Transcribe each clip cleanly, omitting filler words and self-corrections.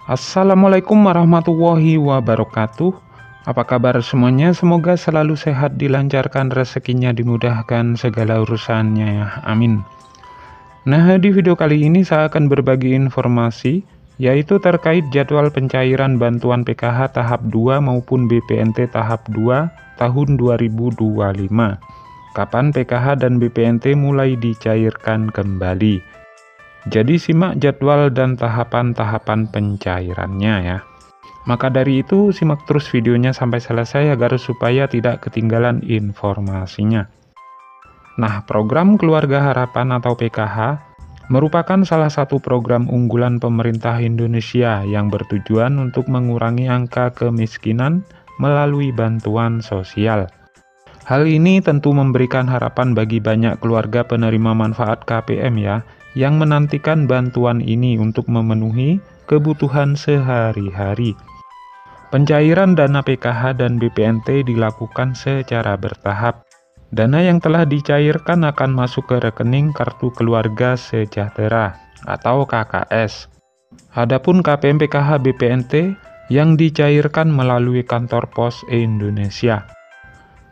Assalamualaikum warahmatullahi wabarakatuh. Apa kabar semuanya? Semoga selalu sehat, dilancarkan rezekinya, dimudahkan segala urusannya ya. Amin. Nah, di video kali ini saya akan berbagi informasi yaitu terkait jadwal pencairan bantuan PKH tahap 2 maupun BPNT tahap 2 tahun 2025. Kapan PKH dan BPNT mulai dicairkan kembali? Jadi simak jadwal dan tahapan-tahapan pencairannya ya. Maka dari itu simak terus videonya sampai selesai agar supaya tidak ketinggalan informasinya. Nah, program Keluarga Harapan atau PKH merupakan salah satu program unggulan pemerintah Indonesia yang bertujuan untuk mengurangi angka kemiskinan melalui bantuan sosial. Hal ini tentu memberikan harapan bagi banyak keluarga penerima manfaat KPM ya, yang menantikan bantuan ini untuk memenuhi kebutuhan sehari-hari. Pencairan dana PKH dan BPNT dilakukan secara bertahap. Dana yang telah dicairkan akan masuk ke rekening Kartu Keluarga Sejahtera atau KKS. Adapun KPM PKH BPNT yang dicairkan melalui kantor pos Indonesia.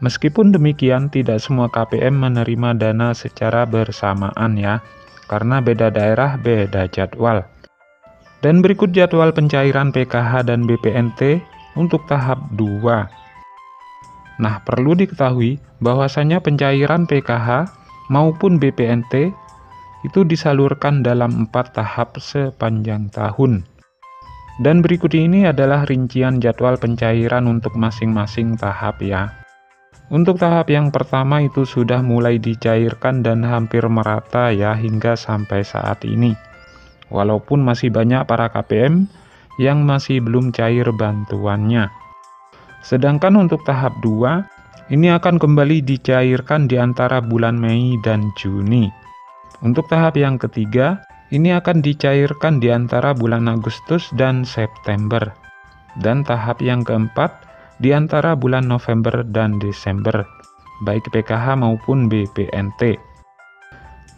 Meskipun demikian, tidak semua KPM menerima dana secara bersamaan ya, karena beda daerah beda jadwal. Dan berikut jadwal pencairan PKH dan BPNT untuk tahap 2. Nah, perlu diketahui bahwasanya pencairan PKH maupun BPNT itu disalurkan dalam 4 tahap sepanjang tahun. Dan berikut ini adalah rincian jadwal pencairan untuk masing-masing tahap ya. Untuk tahap yang pertama itu sudah mulai dicairkan dan hampir merata ya hingga sampai saat ini. Walaupun masih banyak para KPM yang masih belum cair bantuannya. Sedangkan untuk tahap 2, ini akan kembali dicairkan di antara bulan Mei dan Juni. Untuk tahap yang ketiga, ini akan dicairkan di antara bulan Agustus dan September. Dan tahap yang keempat, di antara bulan November dan Desember, baik PKH maupun BPNT.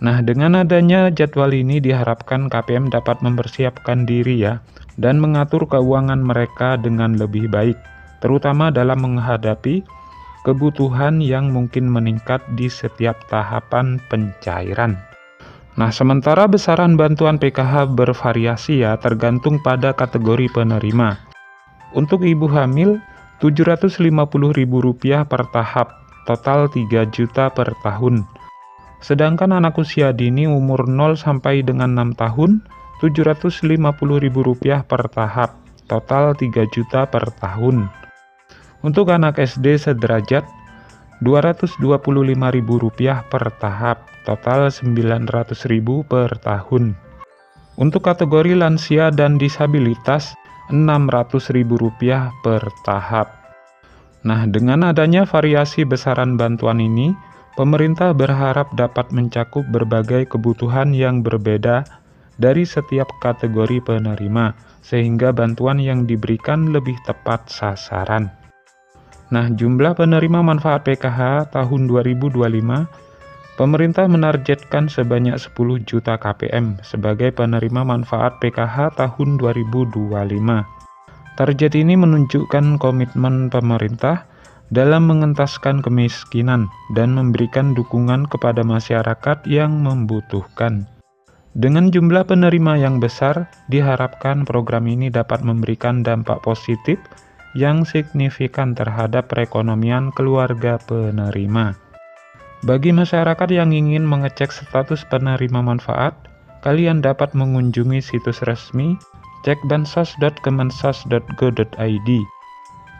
Nah, dengan adanya jadwal ini diharapkan KPM dapat mempersiapkan diri ya, dan mengatur keuangan mereka dengan lebih baik, terutama dalam menghadapi kebutuhan yang mungkin meningkat di setiap tahapan pencairan. Nah, sementara besaran bantuan PKH bervariasi ya, tergantung pada kategori penerima. Untuk ibu hamil, Rp750.000 per tahap, total 3 juta per tahun. Sedangkan anak usia dini umur 0 sampai dengan 6 tahun, Rp750.000 per tahap, total 3 juta per tahun. Untuk anak SD sederajat, Rp225.000 per tahap, total Rp900.000 per tahun. Untuk kategori lansia dan disabilitas, Rp600.000 per tahap. Nah, dengan adanya variasi besaran bantuan ini, pemerintah berharap dapat mencakup berbagai kebutuhan yang berbeda dari setiap kategori penerima, sehingga bantuan yang diberikan lebih tepat sasaran. Nah, jumlah penerima manfaat PKH tahun 2025, pemerintah menargetkan sebanyak 10 juta KPM sebagai penerima manfaat PKH tahun 2025. Target ini menunjukkan komitmen pemerintah dalam mengentaskan kemiskinan dan memberikan dukungan kepada masyarakat yang membutuhkan. Dengan jumlah penerima yang besar, diharapkan program ini dapat memberikan dampak positif yang signifikan terhadap perekonomian keluarga penerima. Bagi masyarakat yang ingin mengecek status penerima manfaat, kalian dapat mengunjungi situs resmi cekbansos.kemensos.go.id.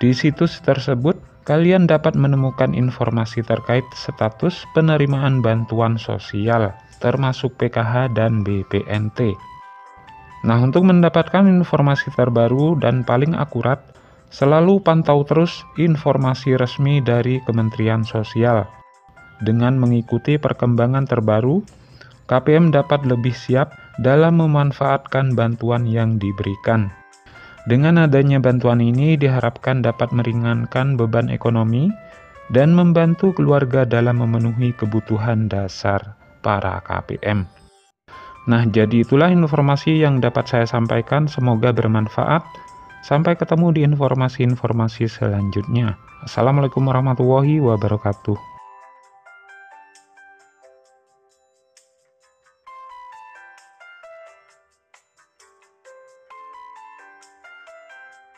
Di situs tersebut, kalian dapat menemukan informasi terkait status penerimaan bantuan sosial, termasuk PKH dan BPNT. Nah, untuk mendapatkan informasi terbaru dan paling akurat, selalu pantau terus informasi resmi dari Kementerian Sosial. Dengan mengikuti perkembangan terbaru, KPM dapat lebih siap dalam memanfaatkan bantuan yang diberikan. Dengan adanya bantuan ini diharapkan dapat meringankan beban ekonomi dan membantu keluarga dalam memenuhi kebutuhan dasar para KPM. Nah, jadi itulah informasi yang dapat saya sampaikan, semoga bermanfaat. Sampai ketemu di informasi-informasi selanjutnya. Assalamualaikum warahmatullahi wabarakatuh.